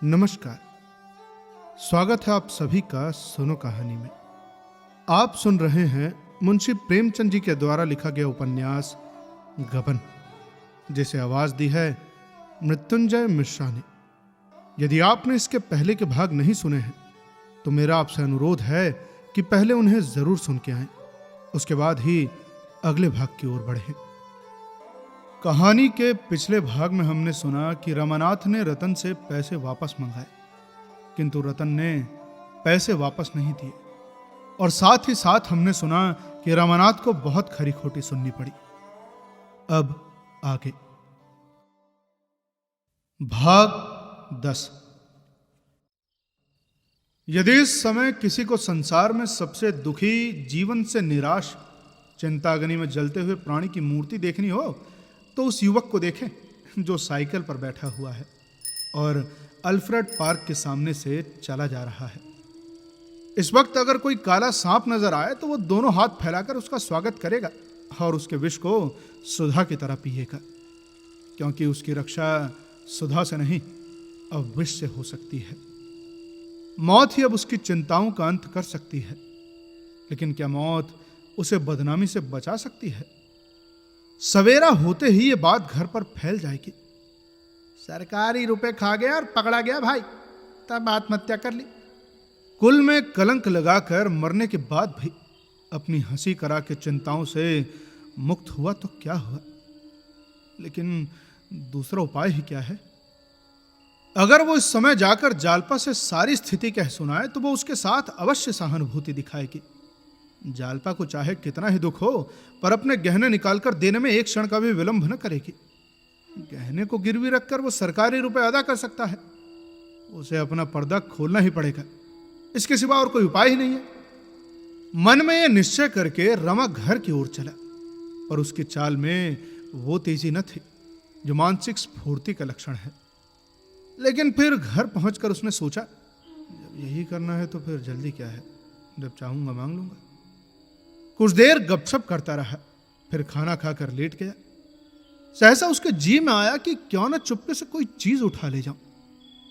नमस्कार। स्वागत है आप सभी का सुनो कहानी में। आप सुन रहे हैं मुंशी प्रेमचंद जी के द्वारा लिखा गया उपन्यास गबन, जिसे आवाज दी है मृत्युंजय मिश्रा ने। यदि आपने इसके पहले के भाग नहीं सुने हैं तो मेरा आपसे अनुरोध है कि पहले उन्हें जरूर सुन के आएं, उसके बाद ही अगले भाग की ओर बढ़ें। कहानी के पिछले भाग में हमने सुना कि रमानाथ ने रतन से पैसे वापस मंगाए, किंतु रतन ने पैसे वापस नहीं दिए। और साथ ही साथ हमने सुना कि रमानाथ को बहुत खरी खोटी सुननी पड़ी। अब आगे भाग 10। यदि इस समय किसी को संसार में सबसे दुखी, जीवन से निराश, चिंताग्नि में जलते हुए प्राणी की मूर्ति देखनी हो तो उस युवक को देखें जो साइकिल पर बैठा हुआ है और अल्फ्रेड पार्क के सामने से चला जा रहा है। इस वक्त अगर कोई काला सांप नजर आए तो वो दोनों हाथ फैलाकर उसका स्वागत करेगा और उसके विष को सुधा की तरह पिएगा, क्योंकि उसकी रक्षा सुधा से नहीं अब विष से हो सकती है। मौत ही अब उसकी चिंताओं का अंत कर सकती है, लेकिन क्या मौत उसे बदनामी से बचा सकती है? सवेरा होते ही ये बात घर पर फैल जाएगी। सरकारी रुपए खा गया और पकड़ा गया भाई, तब आत्महत्या कर ली। कुल में कलंक लगाकर मरने के बाद भी अपनी हंसी करा के चिंताओं से मुक्त हुआ तो क्या हुआ, लेकिन दूसरा उपाय ही क्या है? अगर वो इस समय जाकर जालपा से सारी स्थिति कह सुनाए तो वो उसके साथ अवश्य सहानुभूति दिखाएगी। जालपा को चाहे कितना ही दुख हो, पर अपने गहने निकालकर देने में एक क्षण का भी विलंब न करेगी। गहने को गिरवी रखकर वो सरकारी रुपए अदा कर सकता है। उसे अपना पर्दा खोलना ही पड़ेगा, इसके सिवा और कोई उपाय ही नहीं है। मन में यह निश्चय करके रमा घर की ओर चला, पर उसकी चाल में वो तेजी न थी जो मानसिक स्फूर्ति का लक्षण है। लेकिन फिर घर पहुंचकर उसने सोचा, जब यही करना है तो फिर जल्दी क्या है, जब चाहूंगा मांग लूंगा। कुछ देर गपशप करता रहा, फिर खाना खाकर लेट गया। सहसा उसके जी में आया कि क्यों न चुपके से कोई चीज उठा ले जाऊं।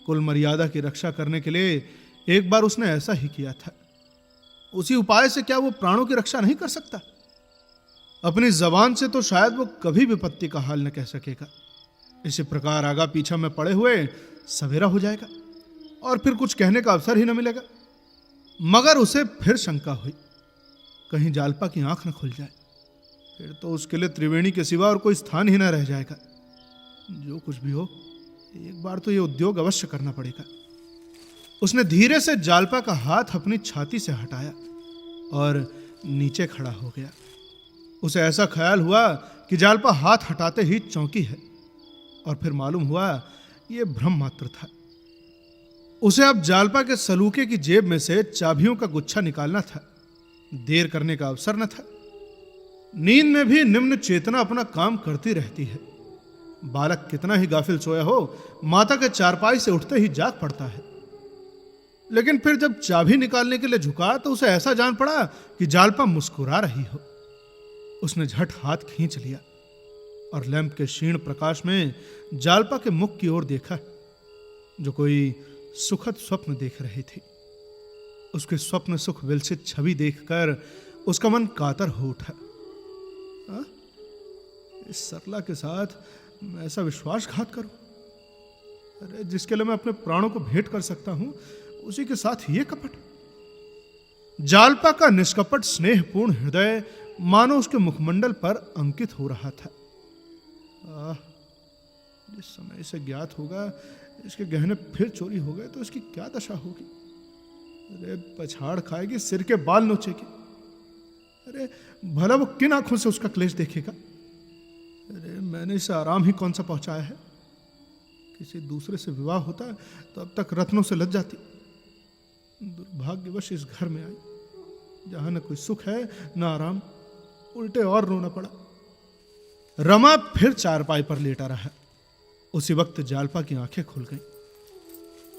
कुल मर्यादा की रक्षा करने के लिए एक बार उसने ऐसा ही किया था। उसी उपाय से क्या वो प्राणों की रक्षा नहीं कर सकता? अपनी जबान से तो शायद वो कभी विपत्ति का हाल न कह सकेगा। इसी प्रकार आगा पीछा में पड़े हुए सवेरा हो जाएगा और फिर कुछ कहने का अवसर ही न मिलेगा। मगर उसे फिर शंका हुई, कहीं जालपा की आंख न खुल जाए, फिर तो उसके लिए त्रिवेणी के सिवा और कोई स्थान ही न रह जाएगा। जो कुछ भी हो, एक बार तो यह उद्योग अवश्य करना पड़ेगा। उसने धीरे से जालपा का हाथ अपनी छाती से हटाया और नीचे खड़ा हो गया। उसे ऐसा ख्याल हुआ कि जालपा हाथ हटाते ही चौंकी है, और फिर मालूम हुआ यह भ्रम मात्र था। उसे अब जालपा के सलूके की जेब में से चाबियों का गुच्छा निकालना था। देर करने का अवसर न था। नींद में भी निम्न चेतना अपना काम करती रहती है। बालक कितना ही गाफिल सोया हो, माता के चारपाई से उठते ही जाग पड़ता है। लेकिन फिर जब चाबी निकालने के लिए झुका तो उसे ऐसा जान पड़ा कि जालपा मुस्कुरा रही हो। उसने झट हाथ खींच लिया और लैंप के क्षीण प्रकाश में जालपा के मुख की ओर देखा, जो कोई सुखद स्वप्न देख रही थी। उसके स्वप्न सुख विलसित छवि देखकर उसका मन कातर हो उठा। इस सरला के साथ मैं ऐसा विश्वासघात करूं? अरे, जिसके लिए मैं अपने प्राणों को भेंट कर सकता हूं, उसी के साथ ये कपट। जालपा का निष्कपट स्नेहपूर्ण हृदय मानो उसके मुखमंडल पर अंकित हो रहा था। जिस समय इसे ज्ञात होगा इसके गहने फिर चोरी हो गए तो इसकी क्या दशा होगी? अरे, पछाड़ खाएगी, सिर के बाल नोचेगी। अरे, भला वो किन आंखों से उसका क्लेश देखेगा? अरे, मैंने इसे आराम ही कौन सा पहुंचाया है? किसी दूसरे से विवाह होता तो अब तक रत्नों से लज जाती। दुर्भाग्यवश इस घर में आई, जहां न कोई सुख है न आराम, उल्टे और रोना पड़ा। रमा फिर चारपाई पर लेटा रहा। उसी वक्त जालपा की आंखें खुल गईं।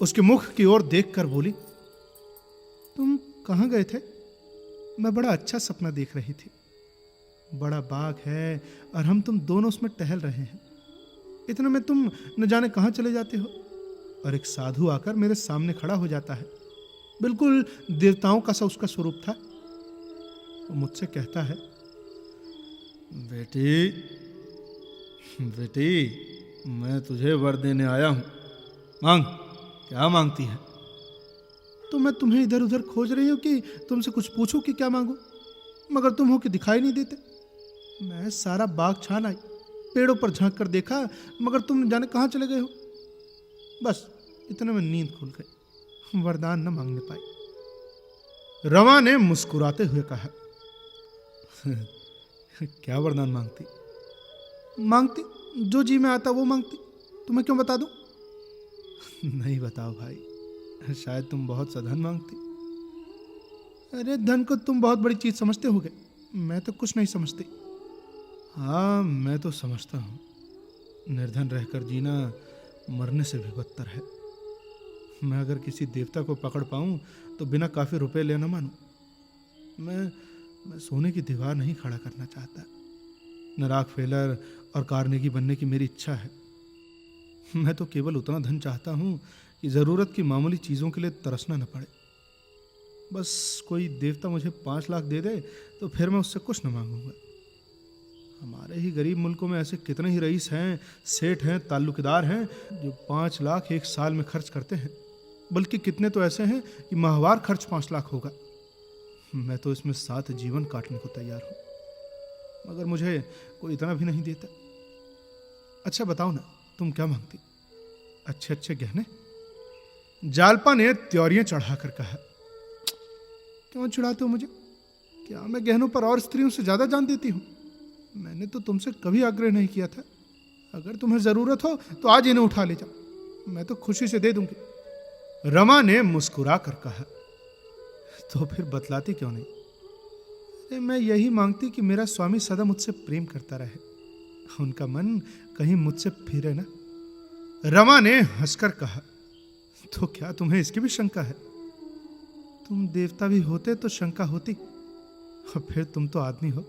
उसके मुख की ओर देखकर बोली, तुम कहां गए थे? मैं बड़ा अच्छा सपना देख रही थी। बड़ा बाग है और तुम दोनों उसमें टहल रहे हैं। इतने में तुम न जाने कहां चले जाते हो। और एक साधु आकर मेरे सामने खड़ा हो जाता है। बिल्कुल देवताओं का सा उसका स्वरूप था। वो मुझसे कहता है, बेटी बेटी, मैं तुझे वर देने आया हूं, मांग, क्या मांगती है? तो मैं तुम्हें इधर उधर खोज रही हूं कि तुमसे कुछ पूछूं कि क्या मांगू, मगर तुम हो कि दिखाई नहीं देते। मैं सारा बाग छान आई, पेड़ों पर झांक कर देखा, मगर तुम जाने कहाँ चले गए हो। बस इतने में नींद खुल गई, वरदान न मांगने पाई। रमा ने मुस्कुराते हुए कहा, क्या वरदान मांगती? मांगती जो जी में आता वो मांगती। तुम्हें क्यों बता दूं? नहीं बताओ भाई, शायद तुम बहुत सा धन मांगती। अरे धन को तुम बहुत बड़ी चीज समझते होगे, मैं तो कुछ नहीं समझती। हाँ मैं तो समझता हूँ, निर्धन रहकर जीना मरने से भी बदतर है। मैं अगर किसी देवता को पकड़ पाऊं तो बिना काफी रुपए ले न मानूं। मैं सोने की दीवार नहीं खड़ा करना चाहता, न रॉकफेलर और कार्नेगी बनने की मेरी इच्छा है। मैं तो केवल उतना धन चाहता हूं कि जरूरत की मामूली चीजों के लिए तरसना न पड़े। बस कोई देवता मुझे 5 लाख दे दे तो फिर मैं उससे कुछ न मांगूंगा। हमारे ही गरीब मुल्कों में ऐसे कितने ही रईस हैं, सेठ हैं, ताल्लुकदार हैं जो 5 लाख एक साल में खर्च करते हैं, बल्कि कितने तो ऐसे हैं कि माहवार खर्च 5 लाख होगा। मैं तो इसमें 7 जीवन काटने को तैयार हूं, मगर मुझे कोई इतना भी नहीं देता। अच्छा बताओ ना, तुम क्या मांगती? अच्छे अच्छे गहने? जालपा ने त्योरियां चढ़ाकर कहा, क्यों चिढ़ाते हो मुझे? क्या मैं गहनों पर और स्त्रियों से ज्यादा जान देती हूँ? मैंने तो तुमसे कभी आग्रह नहीं किया था। अगर तुम्हें जरूरत हो तो आज इन्हें उठा ले जाओ, मैं तो खुशी से दे दूंगी। रमा ने मुस्कुरा कर कहा, तो फिर बतलाती क्यों नहीं? अरे मैं यही मांगती कि मेरा स्वामी सदा मुझसे प्रेम करता रहे, उनका मन कहीं मुझसे फिरे ना। रमा ने हंसकर कहा, तो क्या तुम्हें इसकी भी शंका है? तुम देवता भी होते तो शंका होती, और फिर तुम तो आदमी हो।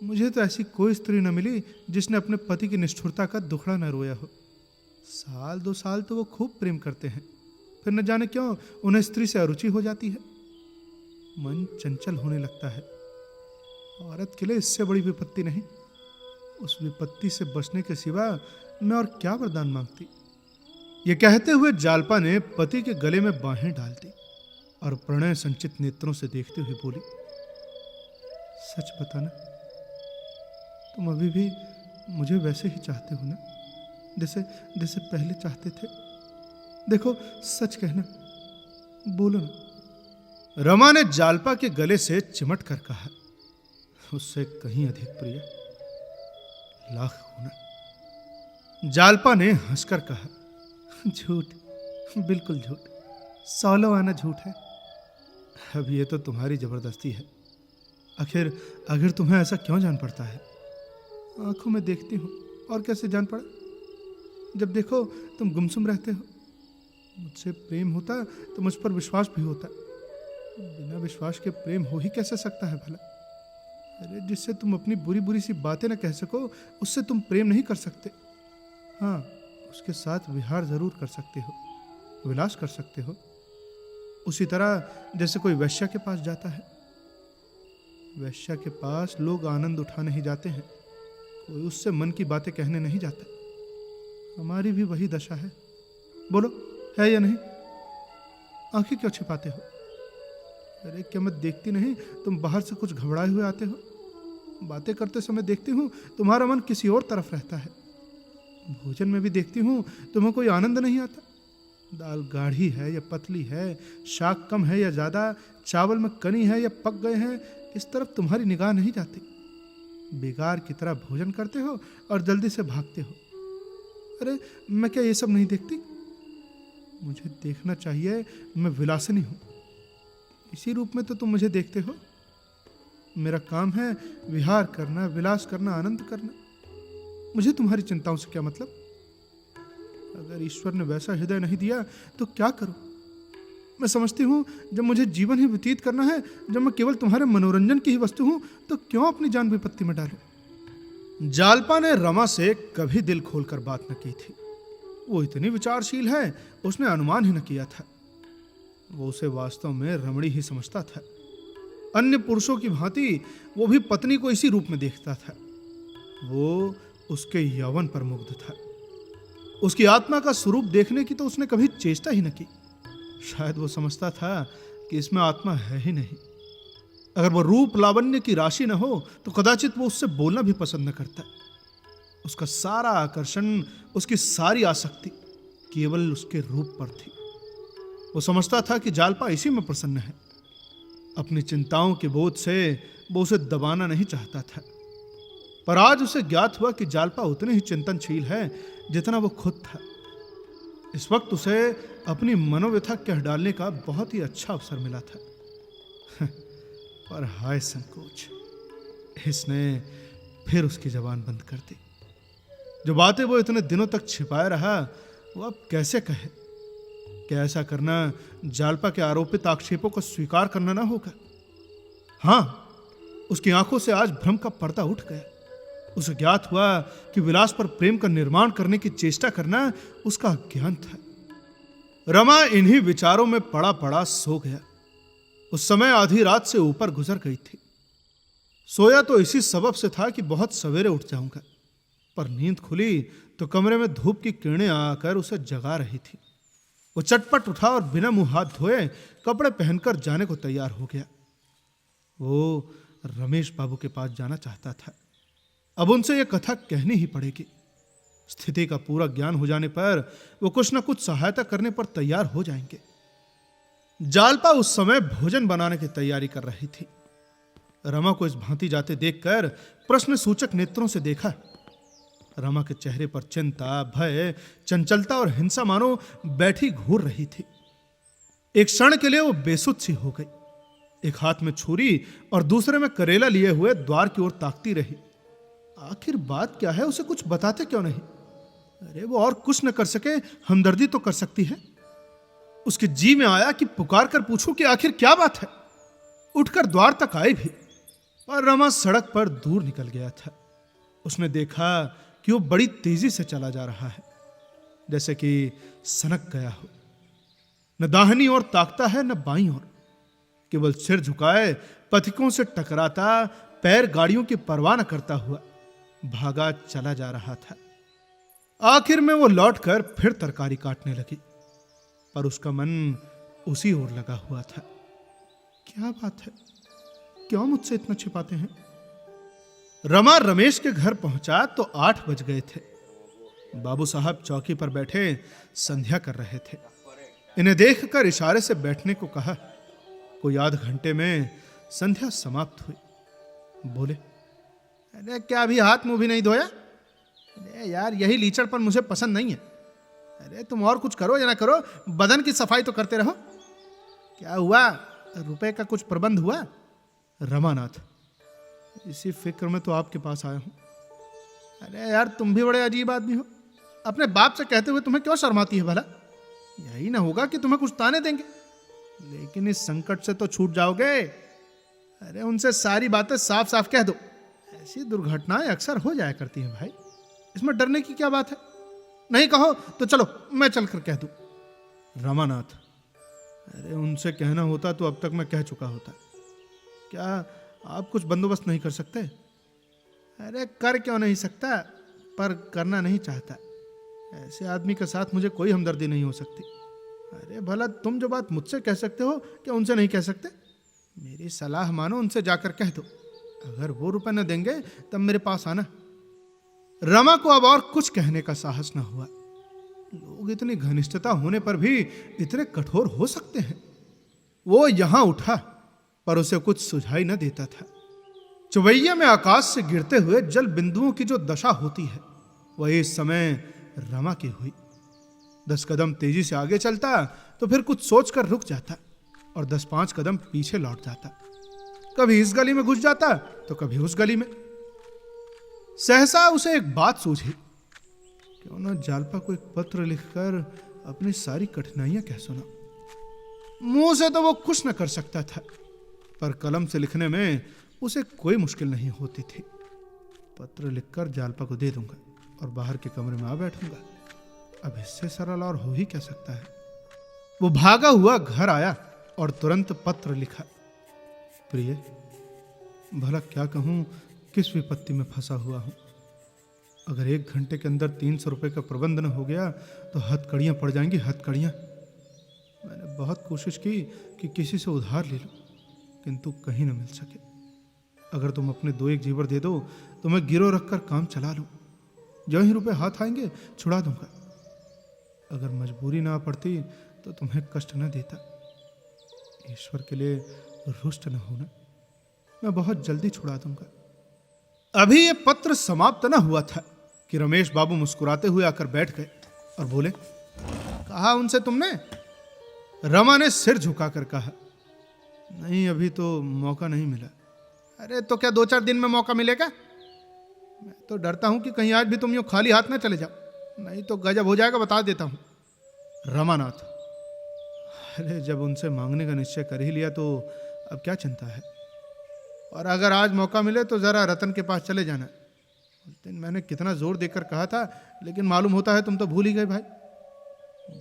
मुझे तो ऐसी कोई स्त्री न मिली जिसने अपने पति की निष्ठुरता का दुखड़ा न रोया हो। 1-2 साल तो वो खूब प्रेम करते हैं, फिर न जाने क्यों उन्हें स्त्री से अरुचि हो जाती है, मन चंचल होने लगता है। औरत के लिए इससे बड़ी विपत्ति नहीं। उस विपत्ति से बचने के सिवा मैं और क्या वरदान मांगती? ये कहते हुए जालपा ने पति के गले में बाहें डाल दी और प्रणय संचित नेत्रों से देखते हुए बोली, सच बताना, तुम अभी भी मुझे वैसे ही चाहते हो ना, जैसे जैसे पहले चाहते थे? देखो सच कहना, बोलो ना। रमा ने जालपा के गले से चिमट कर कहा, उससे कहीं अधिक प्रिय, लाख गुना। जालपा ने हंसकर कहा, झूठ, बिल्कुल झूठ, 100 आना झूठ है। अब ये तो तुम्हारी जबरदस्ती है। आखिर तुम्हें ऐसा क्यों जान पड़ता है? आंखों में देखती हूँ, और कैसे जान पड़ा? जब देखो तुम गुमसुम रहते हो। मुझसे प्रेम होता तो मुझ पर विश्वास भी होता, बिना विश्वास के प्रेम हो ही कैसे सकता है भला? अरे जिससे तुम अपनी बुरी बुरी सी बातें न कह सको, उससे तुम प्रेम नहीं कर सकते। हाँ, उसके साथ विहार जरूर कर सकते हो, विलास कर सकते हो, उसी तरह जैसे कोई वैश्या के पास जाता है। वैश्या के पास लोग आनंद उठाने ही जाते हैं, कोई उससे मन की बातें कहने नहीं जाता। हमारी भी वही दशा है। बोलो, है या नहीं? आंखें क्यों छिपाते हो? अरे क्या मैं देखती नहीं तुम बाहर से कुछ घबराए हुए आते हो? बातें करते समय देखती हूँ तुम्हारा मन किसी और तरफ रहता है। भोजन में भी देखती हूँ तुम्हें कोई आनंद नहीं आता। दाल गाढ़ी है या पतली है, शाक कम है या ज्यादा, चावल में कनी है या पक गए हैं, इस तरफ तुम्हारी निगाह नहीं जाती। बेगार की तरह भोजन करते हो और जल्दी से भागते हो। अरे मैं क्या ये सब नहीं देखती? मुझे देखना चाहिए, मैं विलासिनी हूँ। इसी रूप में तो तुम मुझे देखते हो। मेरा काम है विहार करना, विलास करना, आनंद करना। मुझे तुम्हारी चिंताओं से क्या मतलब? अगर ईश्वर ने वैसा हृदय नहीं दिया तो क्या करूं? मैं समझती हूं जब मुझे जीवन ही व्यतीत करना है, जब मैं केवल तुम्हारे मनोरंजन की ही वस्तु हूं, तो क्यों अपनी जान विपत्ति में डालूं? जालपा ने रमा से कभी दिल खोलकर बात न की थी। वो इतनी विचारशील है, उसने अनुमान ही न किया था। वो उसे वास्तव में रमणी ही समझता था। अन्य पुरुषों की भांति वो भी पत्नी को इसी रूप में देखता था। वो उसके यौवन पर मुग्ध था। उसकी आत्मा का स्वरूप देखने की तो उसने कभी चेष्टा ही न की। शायद वो समझता था कि इसमें आत्मा है ही नहीं। अगर वो रूप लावण्य की राशि न हो तो कदाचित वो उससे बोलना भी पसंद न करता। उसका सारा आकर्षण, उसकी सारी आसक्ति केवल उसके रूप पर थी। वो समझता था कि जालपा इसी में प्रसन्न है। अपनी चिंताओं के बोझ से वो उसे दबाना नहीं चाहता था। पर आज उसे ज्ञात हुआ कि जालपा उतने ही चिंतनशील है जितना वो खुद था। इस वक्त उसे अपनी मनोव्यथा कह डालने का बहुत ही अच्छा अवसर मिला था। पर हाय संकोच, इसने फिर उसकी जबान बंद कर दी। जो बातें वो इतने दिनों तक छिपाए रहा, वो अब कैसे कहे? क्या ऐसा करना जालपा के आरोपित आक्षेपों को स्वीकार करना ना होगा? हां, उसकी आंखों से आज भ्रम का पर्दा उठ गया। उसे ज्ञात हुआ कि विलास पर प्रेम का निर्माण करने की चेष्टा करना उसका अज्ञान था। रमा इन्हीं विचारों में पड़ा पड़ा सो गया। उस समय आधी रात से ऊपर गुजर गई थी। सोया तो इसी सबब से था कि बहुत सवेरे उठ जाऊंगा, पर नींद खुली तो कमरे में धूप की किरणें आकर उसे जगा रही थी। वो चटपट उठा और बिना मुंह हाथ धोए कपड़े पहनकर जाने को तैयार हो गया। वो रमेश बाबू के पास जाना चाहता था। अब उनसे यह कथा कहनी ही पड़ेगी। स्थिति का पूरा ज्ञान हो जाने पर वो कुछ न कुछ सहायता करने पर तैयार हो जाएंगे। जालपा उस समय भोजन बनाने की तैयारी कर रही थी। रमा को इस भांति जाते देखकर प्रश्न सूचक नेत्रों से देखा। रमा के चेहरे पर चिंता, भय, चंचलता और हिंसा मानो बैठी घूर रही थी। एक क्षण के लिए वो बेसुध सी हो गई। एक हाथ में छुरी और दूसरे में करेला लिए हुए द्वार की ओर ताकती रही। आखिर बात क्या है, उसे कुछ बताते क्यों नहीं? अरे वो और कुछ न कर सके, हमदर्दी तो कर सकती है। उसके जी में आया कि पुकार कर पूछूं कि आखिर क्या बात है। उठकर द्वार तक आई भी, और रमा सड़क पर दूर निकल गया था। उसने देखा कि वो बड़ी तेजी से चला जा रहा है, जैसे कि सनक गया हो। न दाहिनी ओर ताकता है न बाईं ओर, केवल सिर झुकाए पथिकों से टकराता, पैर गाड़ियों की परवाह न करता हुआ भागा चला जा रहा था। आखिर में वो लौटकर फिर तरकारी काटने लगी, पर उसका मन उसी ओर लगा हुआ था। क्या बात है, क्यों मुझसे इतना छिपाते हैं? रमा रमेश के घर पहुंचा तो 8 बज गए थे। बाबू साहब चौकी पर बैठे संध्या कर रहे थे। इन्हें देखकर इशारे से बैठने को कहा। कोई आध घंटे में संध्या समाप्त हुई। बोले, अरे क्या अभी हाथ मुंह भी नहीं धोया? अरे यार, यही लीचड़पन मुझे पसंद नहीं है। अरे तुम और कुछ करो या ना करो, बदन की सफाई तो करते रहो। क्या हुआ, रुपए का कुछ प्रबंध हुआ? रमानाथ, इसी फिक्र में तो आपके पास आया हूं। अरे यार, तुम भी बड़े अजीब आदमी हो। अपने बाप से कहते हुए तुम्हें क्यों शर्माती है भला? यही ना होगा कि तुम्हें कुछ ताने देंगे, लेकिन इस संकट से तो छूट जाओगे। अरे उनसे सारी बातें साफ साफ कह दो। ऐसी दुर्घटनाएं अक्सर हो जाया करती हैं भाई, इसमें डरने की क्या बात है? नहीं कहो तो चलो मैं चलकर कह दूं। रमानाथ, अरे उनसे कहना होता तो अब तक मैं कह चुका होता। क्या आप कुछ बंदोबस्त नहीं कर सकते? अरे कर क्यों नहीं सकता, पर करना नहीं चाहता। ऐसे आदमी के साथ मुझे कोई हमदर्दी नहीं हो सकती। अरे भला तुम जो बात मुझसे कह सकते हो क्या उनसे नहीं कह सकते? मेरी सलाह मानो, उनसे जाकर कह दो। अगर वो रुपए न देंगे तब मेरे पास आना। रमा को अब और कुछ कहने का साहस न हुआ। लोग इतनी घनिष्ठता होने पर भी इतने कठोर हो सकते हैं। वो यहां उठा, पर उसे कुछ सुझाई न देता था। चुवैया में आकाश से गिरते हुए जल बिंदुओं की जो दशा होती है, वह इस समय रमा की हुई। 10 कदम तेजी से आगे चलता तो फिर कुछ सोचकर रुक जाता और 10-5 कदम पीछे लौट जाता। कभी इस गली में घुस जाता तो कभी उस गली में। सहसा उसे एक बात सूझी, क्यों न जालपा को एक पत्र लिखकर अपनी सारी कठिनाइयां कह सुना। मुंह से तो वो कुछ न कर सकता था, पर कलम से लिखने में उसे कोई मुश्किल नहीं होती थी। पत्र लिखकर जालपा को दे दूंगा और बाहर के कमरे में आ बैठूंगा। अब इससे सरल और हो ही क्या सकता है। वो भागा हुआ घर आया और तुरंत पत्र लिखा। प्रिय, भला क्या कहूं, किस विपत्ति में फंसा हुआ हूं। अगर 1 घंटे के अंदर 300 रुपए का प्रबंध न हो गया तो हथकड़ियां पड़ जाएंगी, हथकड़ियां। मैंने बहुत कोशिश की कि किसी से उधार ले लूं, किंतु कहीं न मिल सके। अगर तुम अपने 2-1 जेवर दे दो तो मैं गिरो रखकर काम चला लूं। जो ही रुपए हाथ आएंगे छुड़ा दूंगा। अगर मजबूरी ना पड़ती तो तुम्हें कष्ट न देता। ईश्वर के लिए रुष्ट न होना, मैं बहुत जल्दी छुड़ा दूंगा। अभी यह पत्र समाप्त न हुआ था कि रमेश बाबू मुस्कुराते हुए आकर बैठ गए और बोले, कहा उनसे तुमने? रमा ने सिर झुकाकर कहा, नहीं, अभी तो मौका नहीं मिला। अरे तो क्या 2-4 दिन में मौका मिलेगा? मैं तो डरता हूं कि कहीं आज भी तुम यूं खाली हाथ ना चले जाओ, नहीं तो गजब हो जाएगा, बता देता हूं। रमानाथ, अरे जब उनसे मांगने का निश्चय कर ही लिया तो अब क्या चिंता है। और अगर आज मौका मिले तो जरा रतन के पास चले जाना। उस दिन मैंने कितना जोर देकर कहा था, लेकिन मालूम होता है तुम तो भूल ही गए भाई।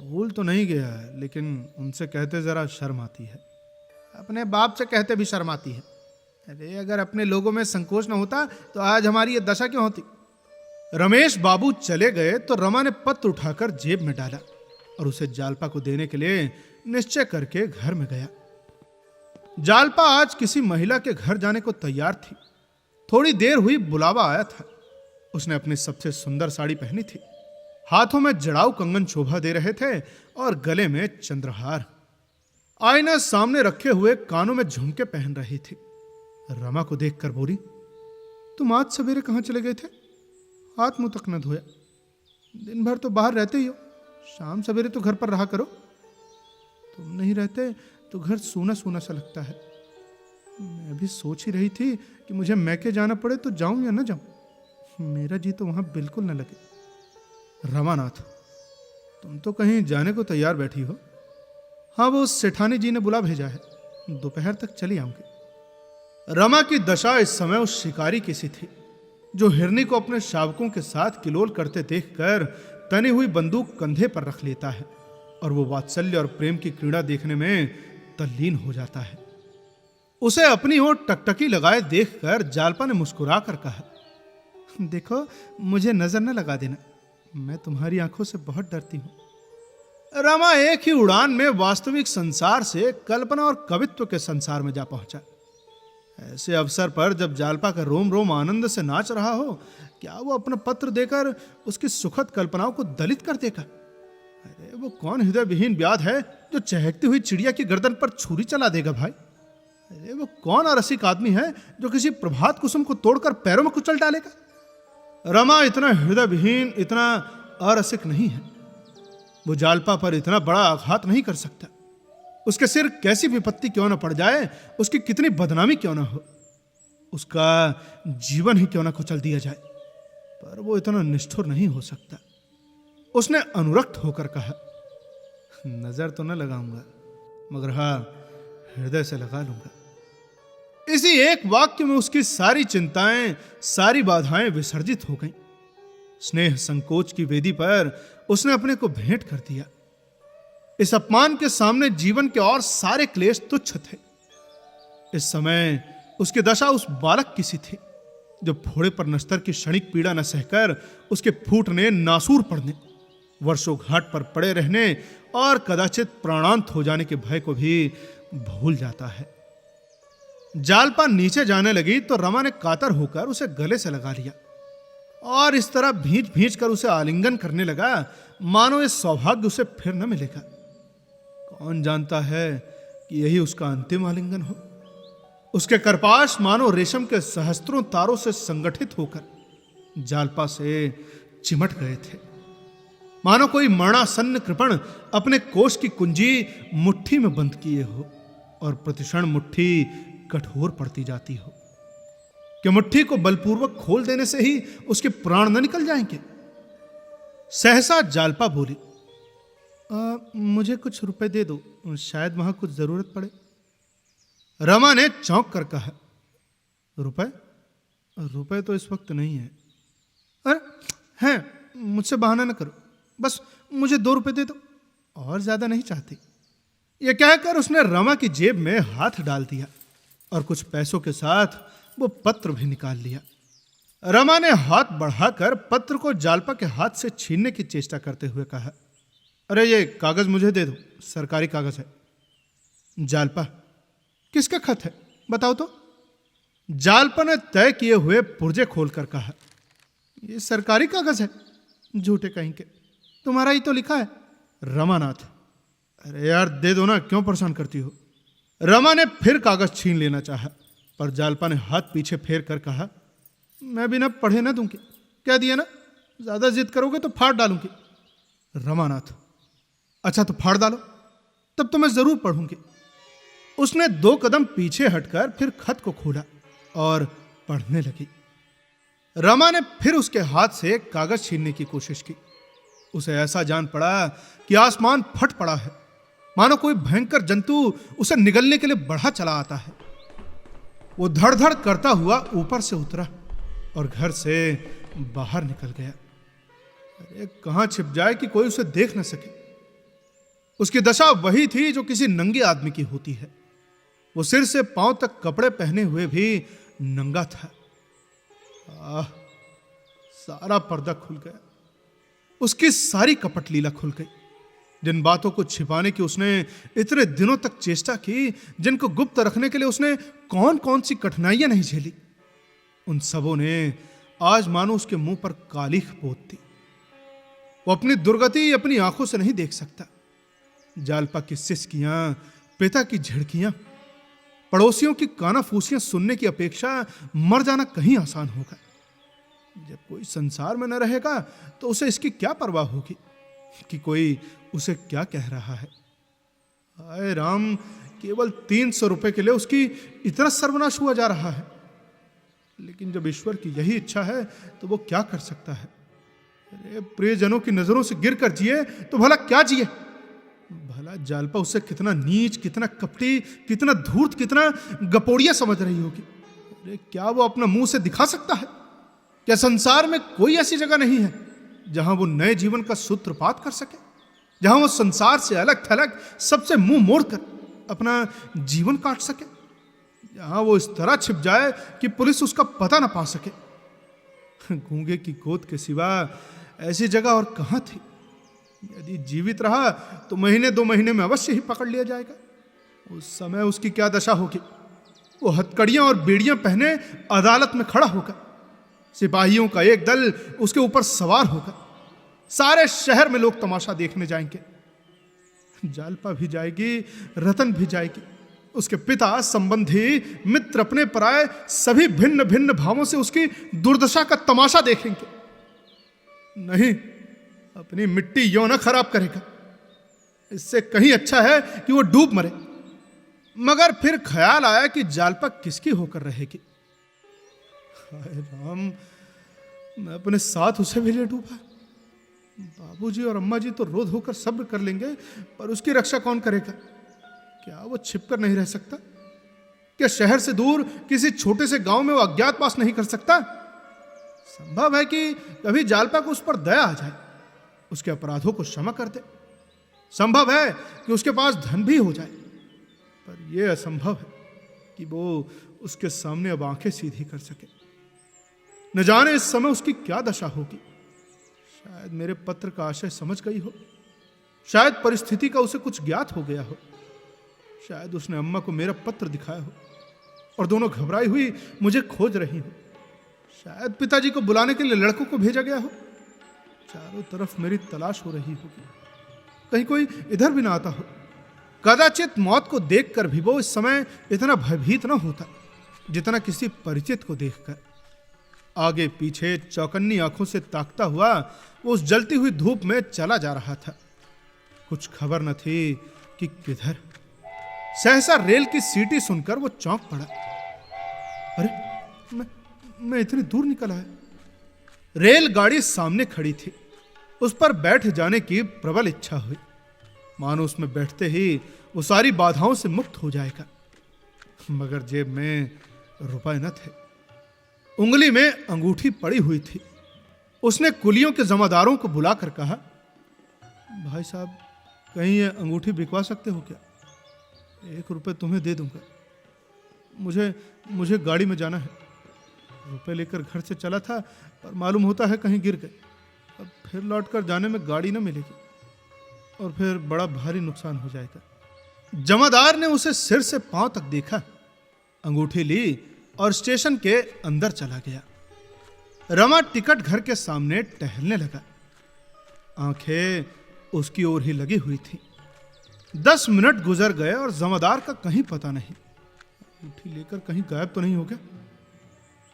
भूल तो नहीं गया, लेकिन उनसे कहते जरा शर्म आती है। अपने बाप से कहते भी शर्म आती है। अरे अगर अपने लोगों में संकोच न होता तो आज हमारी ये दशा क्यों होती। रमेश बाबू चले गए तो रमा ने पत्र उठाकर जेब में डाला और उसे जालपा को देने के लिए निश्चय करके घर में गया। जालपा आज किसी महिला के घर जाने को तैयार थी। थोड़ी देर हुई बुलावा आया था। उसने अपनी सबसे सुंदर साड़ी पहनी थी, हाथों में जड़ाऊ कंगन शोभा दे रहे थे और गले में चंद्रहार। आईना सामने रखे हुए कानों में झुमके पहन रही थी। रमा को देखकर बोली, तुम आज सवेरे कहां चले गए थे? हाथ मुंह तक न धोया। दिन भर तो बाहर रहते ही हो, शाम सवेरे तो घर पर रहा करो। तुम नहीं रहते तो घर सूना सूना सा लगता है। मैं भी सोच ही रही थी कि मुझे मैके जाना पड़े तो जाऊं या न जाऊं। मेरा जी तो वहां बिल्कुल न लगे। रमानाथ, तुम तो कहीं जाने को तैयार बैठी हो। हाँ, वो सेठानी जी ने बुला भेजा है, दोपहर तक चली आऊंगी। रमा की दशा इस समय उस शिकारी की सी थी जो हिरनी को अपने शावकों के साथ किलोल करते देखकर तनी हुई बंदूक कंधे पर रख लेता है और वो वात्सल्य और प्रेम की क्रीड़ा देखने में तल्लीन हो जाता है। उसे अपनी ओर टकटकी लगाए देखकर जालपा ने मुस्कुरा कर कहा, देखो मुझे नजर न लगा देना, मैं तुम्हारी आंखों से बहुत डरती हूं। रमा एक ही उड़ान में वास्तविक संसार से कल्पना और कवित्व के संसार में जा पहुंचा। ऐसे अवसर पर जब जालपा का रोम रोम आनंद से नाच रहा हो, क्या वो अपना पत्र देकर उसकी सुखद कल्पनाओं को दलित कर देगा? अरे वो कौन हृदय विहीन व्याध है जो चहकती हुई चिड़िया की गर्दन पर छुरी चला देगा भाई? अरे वो कौन अरसिक आदमी है जो किसी प्रभात कुसुम को तोड़कर पैरों में कुचल डालेगा? रमा इतना हृदय विहीन, इतना अरसिक नहीं है। वो जालपा पर इतना बड़ा आघात नहीं कर सकता। उसके सिर कैसी विपत्ति क्यों न पड़ जाए, उसकी कितनी बदनामी क्यों न हो, उसका जीवन ही क्यों न कुचल दिया जाए, पर वो इतना निष्ठुर नहीं हो सकता। उसने अनुरक्त होकर कहा, नजर तो न लगाऊंगा, मगर हाँ, हृदय से लगा लूंगा। इसी एक वाक्य में उसकी सारी चिंताएं, सारी बाधाएं विसर्जित हो गईं। स्नेह संकोच की वेदी पर उसने अपने को भेंट कर दिया। इस अपमान के सामने जीवन के और सारे क्लेश तुच्छ थे। इस समय उसकी दशा उस बालक की सी थी जो फोड़े पर नश्तर की क्षणिक पीड़ा न सहकर उसके फूटने, नासूर पड़ने, वर्षों घाट पर पड़े रहने और कदाचित प्राणांत हो जाने के भय को भी भूल जाता है। जालपा नीचे जाने लगी तो रमा ने कातर होकर उसे गले से लगा लिया और इस तरह भींच भींच कर उसे आलिंगन करने लगा मानो ये सौभाग्य उसे फिर न मिलेगा। कौन जानता है कि यही उसका अंतिम आलिंगन हो। उसके करपाश मानो रेशम के सहस्त्रों तारों से संगठित होकर जालपा से चिमट गए थे, मानो कोई मरणासन्न कृपण अपने कोष की कुंजी मुट्ठी में बंद किए हो और प्रतिक्षण मुट्ठी कठोर पड़ती जाती हो कि मुट्ठी को बलपूर्वक खोल देने से ही उसके प्राण न निकल जाएंगे। सहसा जालपा बोली, मुझे कुछ रुपए दे दो, शायद वहां कुछ जरूरत पड़े। रमा ने चौंक कर कहा, रुपए? रुपए तो इस वक्त नहीं है। अरे हैं, मुझसे बहाना न करो, बस मुझे 2 रुपए दे दो, और ज्यादा नहीं चाहती। यह कहकर उसने रमा की जेब में हाथ डाल दिया और कुछ पैसों के साथ वो पत्र भी निकाल लिया। रमा ने हाथ बढ़ाकर पत्र को जालपा के हाथ से छीनने की चेष्टा करते हुए कहा, अरे ये कागज मुझे दे दो, सरकारी कागज है। जालपा, किसका खत है, बताओ तो। जालपा ने तय किए हुए पुर्जे खोलकर कहा, ये सरकारी कागज है, झूठे कहीं के, तुम्हारा ही तो लिखा है। रमानाथ, अरे यार दे दो ना, क्यों परेशान करती हो। रमा ने फिर कागज छीन लेना चाहा, पर जालपा ने हाथ पीछे फेर कर कहा, मैं बिना पढ़े ना दूंगी, कह दिया ना, ज्यादा जिद करोगे तो फाड़ डालूंगी। रमानाथ, अच्छा तो फाड़ डालो, तब तो मैं जरूर पढ़ूंगी। उसने 2 कदम पीछे हटकर फिर खत को खोला और पढ़ने लगी। रमा ने फिर उसके हाथ से कागज छीनने की कोशिश की। उसे ऐसा जान पड़ा कि आसमान फट पड़ा है, मानो कोई भयंकर जंतु उसे निगलने के लिए बढ़ा चला आता है। वो धड़ धड़ करता हुआ ऊपर से उतरा और घर से बाहर निकल गया। अरे कहां छिप जाए कि कोई उसे देख न सके। उसकी दशा वही थी जो किसी नंगे आदमी की होती है। वो सिर से पांव तक कपड़े पहने हुए भी नंगा था। सारा पर्दा खुल गया, उसकी सारी कपट लीला खुल गई। जिन बातों को छिपाने की उसने इतने दिनों तक चेष्टा की, जिनको गुप्त रखने के लिए उसने कौन कौन सी कठिनाइयां नहीं झेली, उन सबों ने आज मानो उसके मुंह पर कालिख पोत दी। वो अपनी दुर्गति अपनी आंखों से नहीं देख सकता। जालपा की सिसकियां, पिता की झिड़कियां, पड़ोसियों की कानाफूसियां सुनने की अपेक्षा मर जाना कहीं आसान होगा। जब कोई संसार में न रहेगा तो उसे इसकी क्या परवाह होगी कि कोई उसे क्या कह रहा है। हाय राम, केवल 300 रुपए के लिए उसकी इतना सर्वनाश हुआ जा रहा है। लेकिन जब ईश्वर की यही इच्छा है तो वो क्या कर सकता है। अरे प्रियजनों की नजरों से गिर कर जिए तो भला क्या जिए। भला जालपा उससे कितना नीच, कितना कपटी, कितना धूर्त, कितना गपोड़िया समझ रही होगी। अरे क्या वो अपना मुंह से दिखा सकता है? क्या संसार में कोई ऐसी जगह नहीं है जहां वो नए जीवन का सूत्रपात कर सके, जहां वो संसार से अलग थलग सबसे मुंह मोड़कर अपना जीवन काट सके, जहां वो इस तरह छिप जाए कि पुलिस उसका पता ना पा सके। गूंगे की गोद के सिवा ऐसी जगह और कहां थी। यदि जीवित रहा तो 1-2 महीने में अवश्य ही पकड़ लिया जाएगा। उस समय उसकी क्या दशा होगी। वो हथकड़ियां और बेड़ियां पहने अदालत में खड़ा होगा। सिपाहियों का एक दल उसके ऊपर सवार होगा। सारे शहर में लोग तमाशा देखने जाएंगे। जालपा भी जाएगी, रतन भी जाएगी, उसके पिता, संबंधी, मित्र, अपने पराए सभी भिन्न भिन्न भावों से उसकी दुर्दशा का तमाशा देखेंगे। नहीं, अपनी मिट्टी यों न खराब करेगा। इससे कहीं अच्छा है कि वो डूब मरे। मगर फिर ख्याल आया कि जालपा किसकी होकर रहेगी। हाय राम, मैं अपने साथ उसे भी ले डूबा। बाबूजी और अम्मा जी तो रो धोकर सब्र कर लेंगे, पर उसकी रक्षा कौन करेगा। क्या वो छिपकर नहीं रह सकता? क्या शहर से दूर किसी छोटे से गांव में वो अज्ञातवास नहीं कर सकता? संभव है कि कभी जालपा को उस पर दया आ जाए, उसके अपराधों को क्षमा कर दे। संभव है कि उसके पास धन भी हो जाए, पर यह असंभव है कि वो उसके सामने अब आंखें सीधी कर सके। न जाने इस समय उसकी क्या दशा होगी। शायद मेरे पत्र का आशय समझ गई हो, शायद परिस्थिति का उसे कुछ ज्ञात हो गया हो, शायद उसने अम्मा को मेरा पत्र दिखाया हो और दोनों घबराई हुई मुझे खोज रही हो। शायद पिताजी को बुलाने के लिए लड़कों को भेजा गया हो। चारों तरफ मेरी तलाश हो रही होगी, कहीं कोई इधर भी ना आता हो। कदाचित मौत को देखकर भी वो इस समय इतना भयभीत न होता जितना किसी परिचित को देखकर। आगे पीछे चौकन्नी आंखों से ताकता हुआ वो उस जलती हुई धूप में चला जा रहा था। कुछ खबर न थी कि किधर। सहसा रेल की सीटी सुनकर वो चौंक पड़ा। अरे मैं इतनी दूर निकल आया। रेलगाड़ी सामने खड़ी थी। उस पर बैठ जाने की प्रबल इच्छा हुई, मानो उसमें बैठते ही वो सारी बाधाओं से मुक्त हो जाएगा। मगर जेब में रुपए न थे। उंगली में अंगूठी पड़ी हुई थी। उसने कुलियों के जमादारों को बुलाकर कहा, भाई साहब, कहीं ये अंगूठी बिकवा सकते हो क्या? 1 रुपये तुम्हें दे दूंगा। मुझे गाड़ी में जाना है। रुपए लेकर घर से चला था, पर मालूम होता है कहीं गिर गए। अब फिर लौटकर जाने में गाड़ी न मिलेगी और फिर बड़ा भारी नुकसान हो जाएगा। जमादार ने उसे सिर से पांव तक देखा, अंगूठी ली और स्टेशन के अंदर चला गया। रमा टिकट घर के सामने टहलने लगा। आंखें उसकी ओर ही लगी हुई थी। 10 मिनट गुजर गए और जमादार का कहीं पता नहीं। अंगूठी लेकर कहीं गायब तो नहीं हो गया?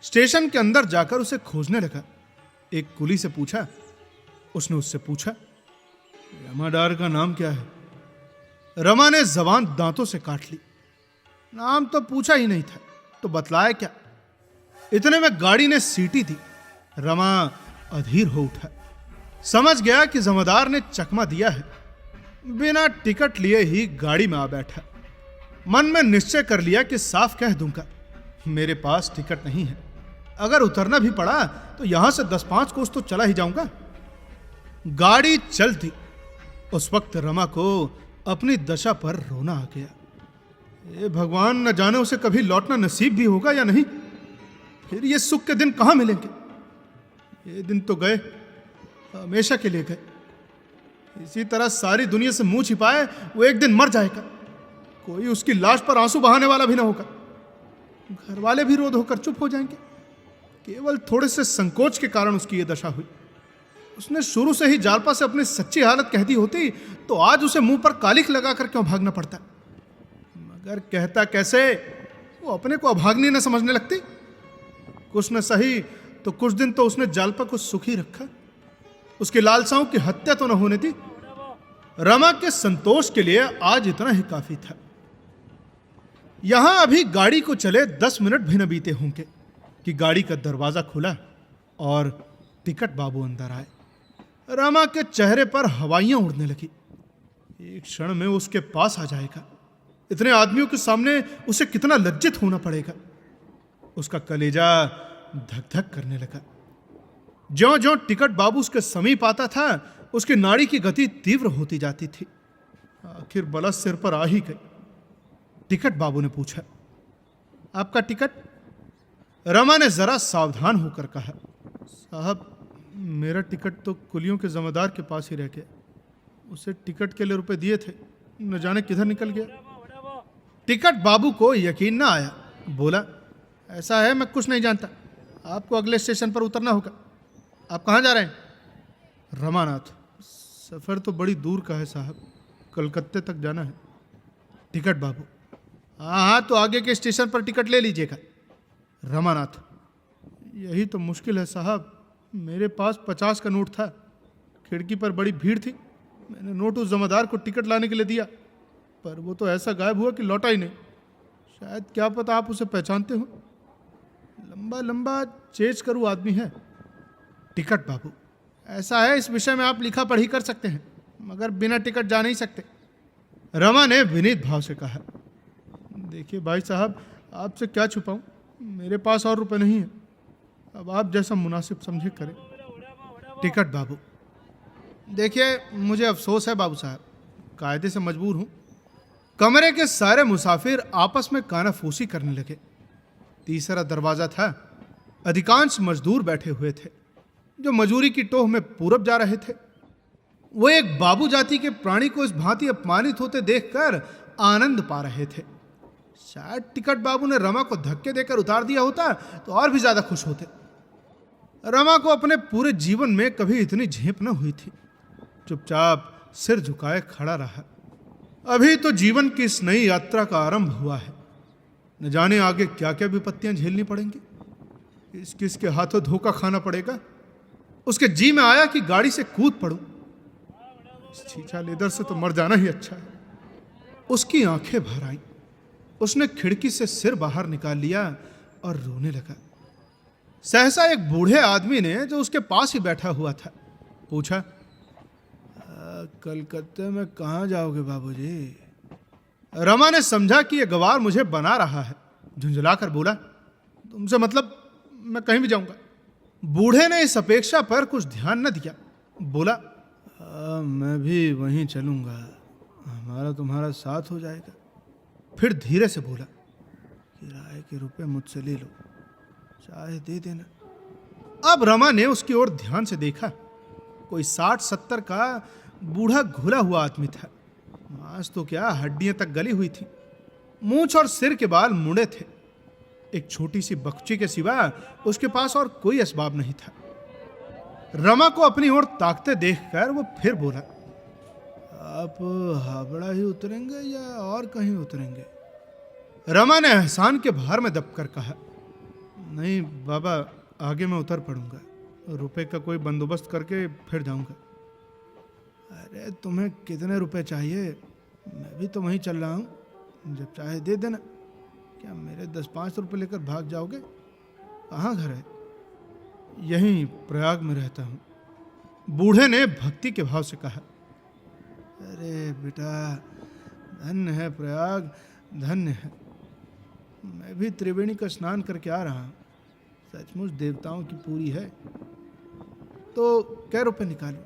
स्टेशन के अंदर जाकर उसे खोजने लगा। एक कुली से पूछा। उसने उससे पूछा, जमादार का नाम क्या है? रमा ने जबान दांतों से काट ली। नाम तो पूछा ही नहीं था, तो बतलाया क्या? इतने में गाड़ी ने सीटी दी। रमा अधीर हो उठा। समझ गया कि जमादार ने चकमा दिया है। बिना टिकट लिए ही गाड़ी में आ बैठा। मन में निश्चय कर लिया कि साफ कह दूंगा, मेरे पास टिकट नहीं है। अगर उतरना भी पड़ा तो यहां से 10-5 कोस तो चला ही जाऊंगा। गाड़ी चलती। उस वक्त रमा को अपनी दशा पर रोना आ गया। ये भगवान, न जाने उसे कभी लौटना नसीब भी होगा या नहीं। फिर ये सुख के दिन कहां मिलेंगे? ये दिन तो गए, हमेशा के लिए गए। इसी तरह सारी दुनिया से मुंह छिपाए वो एक दिन मर जाएगा। कोई उसकी लाश पर आंसू बहाने वाला भी ना होगा। घर वाले भी रोध होकर चुप हो जाएंगे। केवल थोड़े से संकोच के कारण उसकी ये दशा हुई। उसने शुरू से ही जालपा से अपनी सच्ची हालत कह दी होती तो आज उसे मुंह पर कालिख लगाकर क्यों भागना पड़ता? मगर कहता कैसे? वो अपने को अभाग्नी न समझने लगती। कुछ न सही तो कुछ दिन तो उसने जालपा को सुखी रखा। उसकी लालसाओं की हत्या तो न होने दी। रमा के संतोष के लिए आज इतना ही काफी था। यहां अभी गाड़ी को चले 10 मिनट भी न बीते होंगे कि गाड़ी का दरवाजा खुला और टिकट बाबू अंदर आए। रमा के चेहरे पर हवाइयां उड़ने लगी। एक क्षण में उसके पास आ जाएगा। इतने आदमियों के सामने उसे कितना लज्जित होना पड़ेगा। उसका कलेजा धक धक करने लगा। ज्यों ज्यों टिकट बाबू उसके समीप आता था, उसकी नाड़ी की गति तीव्र होती जाती थी। आखिर बला सिर पर आ ही गई। टिकट बाबू ने पूछा, आपका टिकट? रमा ने जरा सावधान होकर कहा, साहब, मेरा टिकट तो कुलियों के जमादार के पास ही रह गया। उसे टिकट के लिए रुपए दिए थे, न जाने किधर निकल गया। टिकट बाबू को यकीन ना आया। बोला, ऐसा है, मैं कुछ नहीं जानता। आपको अगले स्टेशन पर उतरना होगा। आप कहाँ जा रहे हैं? रमानाथ। सफ़र तो बड़ी दूर का है साहब, कलकत्ते तक जाना है। टिकट बाबू, हाँ, तो आगे के स्टेशन पर टिकट ले लीजिएगा। रमानाथ, यही तो मुश्किल है साहब। मेरे पास 50 का नोट था। खिड़की पर बड़ी भीड़ थी। मैंने नोट उस जमादार को टिकट लाने के लिए दिया, पर वो तो ऐसा गायब हुआ कि लौटा ही नहीं। शायद क्या पता आप उसे पहचानते हो। लंबा लंबा चेच करू आदमी है। टिकट बाबू, ऐसा है, इस विषय में आप लिखा पढ़ी कर सकते हैं, मगर बिना टिकट जा नहीं सकते। रमा ने विनीत भाव से कहा, देखिए भाई साहब, आपसे क्या छुपाऊं, मेरे पास और रुपए नहीं है। अब आप जैसा मुनासिब समझे करें। टिकट बाबू, देखिए, मुझे अफसोस है बाबू साहब, कायदे से मजबूर हूं। कमरे के सारे मुसाफिर आपस में कानाफूसी करने लगे। तीसरा दरवाजा था। अधिकांश मजदूर बैठे हुए थे जो मजूरी की टोह में पूरब जा रहे थे। वो एक बाबू जाति के प्राणी को इस भांति अपमानित होते देखकर आनंद पा रहे थे। शायद टिकट बाबू ने रमा को धक्के देकर उतार दिया होता तो और भी ज्यादा खुश होते। रमा को अपने पूरे जीवन में कभी इतनी झेप न हुई थी। चुपचाप सिर झुकाए खड़ा रहा। अभी तो जीवन की इस नई यात्रा का आरंभ हुआ है। न जाने आगे क्या क्या विपत्तियां झेलनी पड़ेंगी, किस किस के हाथों धोखा खाना पड़ेगा। उसके जी में आया कि गाड़ी से कूद पड़ूं। इस छीछा लेदर से तो मर जाना ही अच्छा है। उसकी आंखें भर आईं। उसने खिड़की से सिर बाहर निकाल लिया और रोने लगा। सहसा एक बूढ़े आदमी ने, जो उसके पास ही बैठा हुआ था, पूछा, कलकत्ते में कहाँ जाओगे बाबूजी? रमा ने समझा कि यह गवार मुझे बना रहा है। झुंझलाकर बोला, तुमसे मतलब, मैं कहीं भी जाऊंगा। बूढ़े ने इस अपेक्षा पर कुछ ध्यान न दिया। बोला, मैं भी वहीं चलूँगा, हमारा तुम्हारा साथ हो जाएगा। फिर धीरे से बोला, किराए के रुपए मुझसे ले लो, चाहे दे देना। अब रमा ने उसकी ओर ध्यान से देखा। कोई 60-70 का बूढ़ा घुला हुआ आदमी था। मांस तो क्या, हड्डियां तक गली हुई थी। मूंछ और सिर के बाल मुड़े थे। एक छोटी सी बच्ची के सिवा उसके पास और कोई असबाब नहीं था। रमा को अपनी ओर ताकते देखकर वो फिर बोला, आप हावड़ा ही उतरेंगे या और कहीं उतरेंगे? रमा ने एहसान के भार में दबकर कहा, नहीं बाबा, आगे मैं उतर पड़ूंगा, रुपए का कोई बंदोबस्त करके फिर जाऊंगा। अरे तुम्हें कितने रुपए चाहिए? मैं भी तो वहीं चल रहा हूँ, जब चाहे दे देना। क्या मेरे 10-5 रुपए लेकर भाग जाओगे? कहाँ घर है? यहीं प्रयाग में रहता हूँ। बूढ़े ने भक्ति के भाव से कहा। अरे बेटा, धन्य है प्रयाग, धन्य है। मैं भी त्रिवेणी का स्नान करके आ रहा हूँ। सचमुच देवताओं की पूरी है। तो क्या रुपए निकालूं?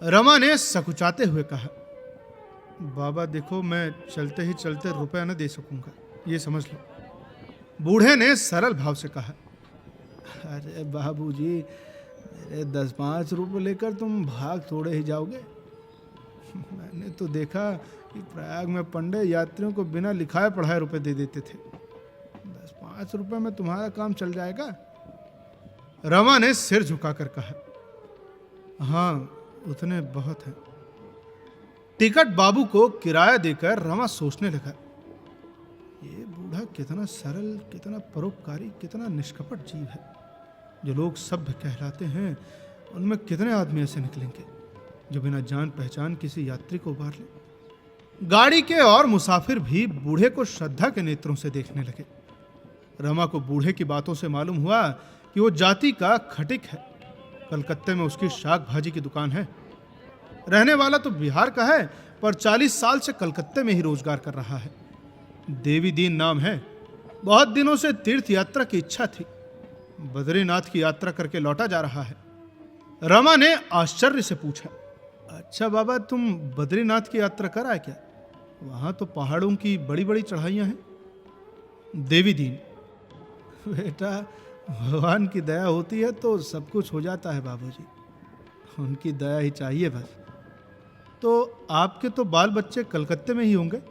रमा ने सकुचाते हुए कहा, बाबा देखो, मैं चलते ही चलते रुपया न दे सकूंगा, ये समझ लो। बूढ़े ने सरल भाव से कहा, अरे बाबूजी, मेरे 10-5 रुपए लेकर तुम भाग थोड़े ही जाओगे? मैंने तो देखा कि प्रयाग में पंडे यात्रियों को बिना लिखाए पढ़ाए रुपए दे देते थे। 10-5 रुपए में तुम्हारा काम चल जाएगा? रमा ने सिर झुकाकर कहा, हाँ उतने बहुत हैं। टिकट बाबू को किराया देकर रमा सोचने लगा, ये बूढ़ा कितना सरल, कितना परोपकारी, कितना निष्कपट जीव है। जो लोग सभ्य कहलाते हैं, उनमें कितने आदमी ऐसे निकलेंगे जो बिना जान पहचान किसी यात्री को उबार ले। गाड़ी के और मुसाफिर भी बूढ़े को श्रद्धा के नेत्रों से देखने लगे। रमा को बूढ़े की बातों से मालूम हुआ कि वो जाति का खटिक है। कलकत्ते में उसकी शाक भाजी की दुकान है। रहने वाला तो बिहार का है, पर 40 साल से कलकत्ते में ही रोजगार कर रहा है। देवी दीन नाम है। बहुत दिनों से तीर्थ यात्रा की इच्छा थी। बद्रीनाथ की यात्रा करके लौटा जा रहा है। रमा ने आश्चर्य से पूछा, अच्छा बाबा, तुम बद्रीनाथ की यात्रा कर आए क्या? वहां तो पहाड़ों की बड़ी बड़ी चढ़ाइयां हैं। देवी दीन, बेटा भगवान की दया होती है तो सब कुछ हो जाता है बाबूजी। उनकी दया ही चाहिए बस। तो आपके तो बाल बच्चे कलकत्ते में ही होंगे?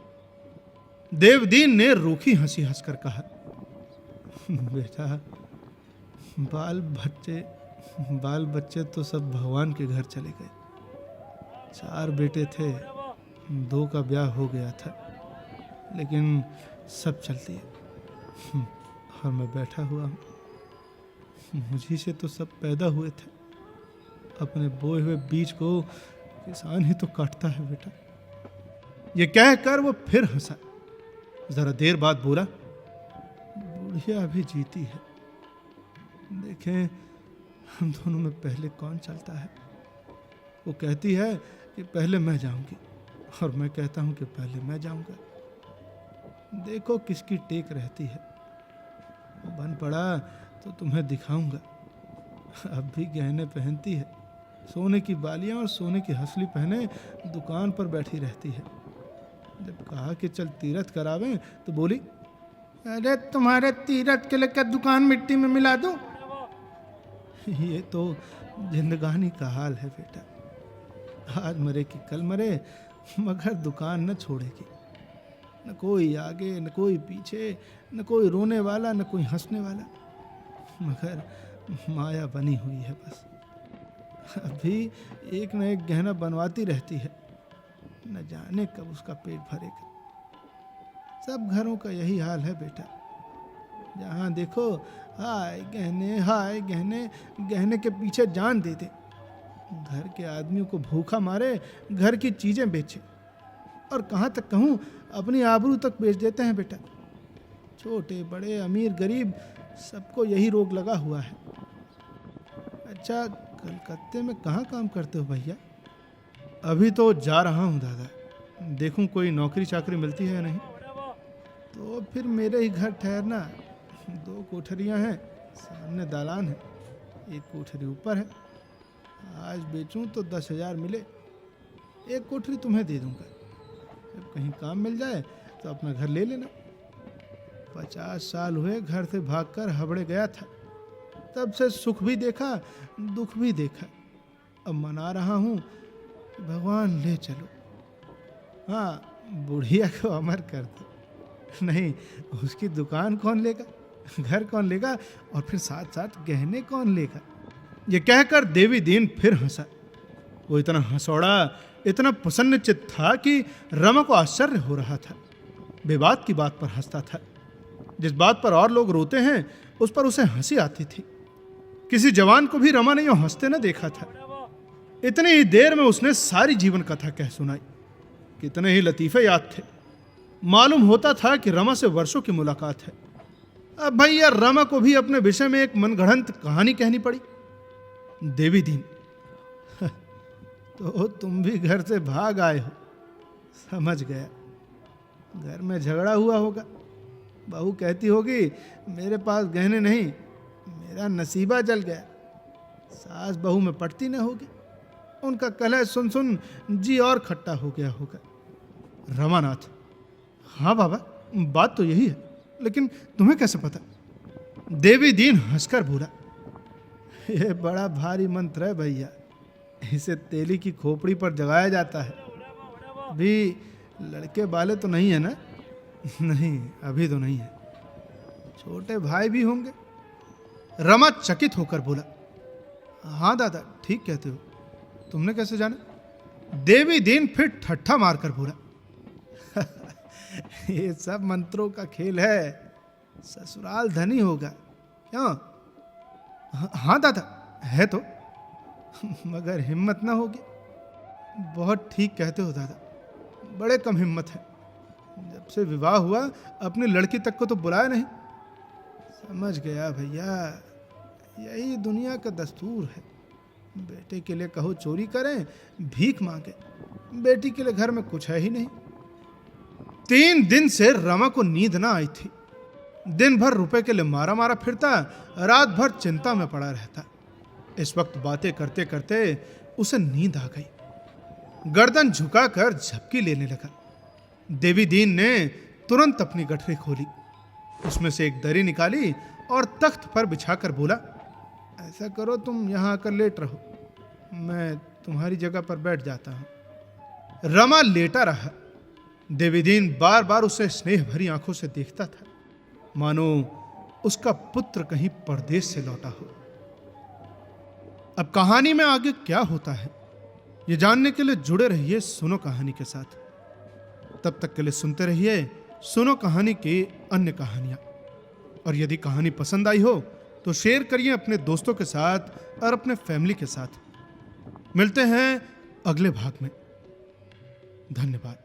देवदीन ने रूखी हंसी हंसकर कहा, बेटा बाल बच्चे तो सब भगवान के घर चले गए। 4 बेटे थे, 2 का ब्याह हो गया था, लेकिन सब चलती है। और मैं बैठा हुआ हूँ। मुझी से तो सब पैदा हुए थे। अपने बोए हुए बीज को किसान ही तो काटता है बेटा। ये कहकर वो फिर हंसा। जरा देर बाद बोला, बुढ़िया अभी जीती है, देखें हम दोनों में पहले कौन चलता है। वो कहती है कि पहले मैं जाऊंगी, और मैं कहता हूं कि पहले मैं जाऊंगा। देखो किसकी टेक रहती है। बन पड़ा तो तुम्हें दिखाऊंगा। अब भी गहने पहनती है, सोने की बालियां और सोने की हंसली पहने दुकान पर बैठी रहती है। जब कहा कि चल तीरथ करावें तो बोली, अरे तुम्हारे तीरथ के लिए क्या दुकान मिट्टी में मिला दूं? ये तो जिंदगानी का हाल है बेटा। आज मरे कि कल मरे, मगर दुकान न छोड़ेगी। न कोई आगे, न कोई पीछे, न कोई रोने वाला, न कोई हंसने वाला, मगर माया बनी हुई है बस। अभी एक न एक गहना बनवाती रहती है, न जाने कब उसका पेट भरेगा। सब घरों का यही हाल है बेटा। जहाँ देखो हाय गहने, हाय गहने, गहने के पीछे जान दे दे। घर के आदमियों को भूखा मारे, घर की चीजें बेचे, और कहाँ तक कहूँ अपनी आबरू तक बेच देते हैं बेटा। छोटे बड़े, अमीर गरीब, सबको यही रोग लगा हुआ है। अच्छा, कलकत्ते में कहाँ काम करते हो भैया? अभी तो जा रहा हूँ दादा, देखूं कोई नौकरी चाकरी मिलती है या नहीं। तो फिर मेरे ही घर ठहरना। 2 कोठरियाँ हैं, सामने दालान है, एक कोठरी ऊपर है। आज बेचूं तो 10,000 मिले, एक कोठरी तुम्हें दे दूंगा, जब कहीं काम मिल जाए तो अपना घर ले लेना। 50 साल हुए घर से भागकर हबड़े गया था, तब से सुख भी देखा दुख भी देखा। अब मना रहा हूं कि भगवान ले चलो। हाँ, बुढ़िया को अमर कर दो। नहीं, उसकी दुकान कौन लेगा, घर कौन लेगा, और फिर साथ साथ गहने कौन लेगा। ये कहकर देवी दीन फिर हंसा। वो इतना हंसौड़ा, इतना प्रसन्नचित्त था कि रमा को आश्चर्य हो रहा था। बेबात की बात पर हंसता था। जिस बात पर और लोग रोते हैं उस पर उसे हंसी आती थी। किसी जवान को भी रमा ने यूं हंसते न देखा था। इतनी ही देर में उसने सारी जीवन कथा कह सुनाई। कितने ही लतीफे याद थे। मालूम होता था कि रमा से वर्षों की मुलाकात है। अब भैया रमा को भी अपने विषय में एक मनगढ़ंत कहानी कहनी पड़ी। देवी दीन, तो तुम भी घर से भाग आए हो, समझ गया। घर में झगड़ा हुआ होगा। बहू कहती होगी मेरे पास गहने नहीं, मेरा नसीबा जल गया। सास बहू में पटती न होगी। उनका कलह सुन सुन जी और खट्टा हो गया होगा। रमानाथ, हाँ बाबा, बात तो यही है, लेकिन तुम्हें कैसे पता। देवी दीन हंसकर बोला, यह बड़ा भारी मंत्र है भैया, इसे तेली की खोपड़ी पर जगाया जाता है। अभी लड़के वाले तो नहीं है ना। नहीं, अभी तो नहीं है। छोटे भाई भी होंगे। रमा चकित होकर बोला, हाँ दादा, ठीक कहते हो। तुमने कैसे जाना। देवी दीन फिर ठट्ठा मारकर बोला, ये सब मंत्रों का खेल है, ससुराल धनी होगा। क्यों। हाँ दादा, है तो, मगर हिम्मत ना होगी। बहुत ठीक कहते हो दादा, बड़े कम हिम्मत है। जब से विवाह हुआ अपनी लड़की तक को तो बुलाया नहीं। समझ गया भैया, यही दुनिया का दस्तूर है। बेटे के लिए कहो चोरी करें, भीख मांगे। बेटी के लिए घर में कुछ है ही नहीं। 3 दिन से रमा को नींद ना आई थी। दिन भर रुपए के लिए मारा मारा फिरता, रात भर चिंता में पड़ा रहता। इस वक्त बातें करते करते उसे नींद आ गई। गर्दन झुकाकर झपकी लेने लगा। देवी दीन ने तुरंत अपनी गठरी खोली, उसमें से एक दरी निकाली और तख्त पर बिछाकर बोला, ऐसा करो तुम यहां आकर लेट रहो, मैं तुम्हारी जगह पर बैठ जाता हूं। रमा लेटा रहा। देवी दीन बार बार उसे स्नेह भरी आंखों से देखता था, मानो उसका पुत्र कहीं परदेश से लौटा हो। अब कहानी में आगे क्या होता है, ये जानने के लिए जुड़े रहिए सुनो कहानी के साथ। तब तक के लिए सुनते रहिए सुनो कहानी की अन्य कहानियां। और यदि कहानी पसंद आई हो तो शेयर करिए अपने दोस्तों के साथ और अपने फैमिली के साथ। मिलते हैं अगले भाग में। धन्यवाद।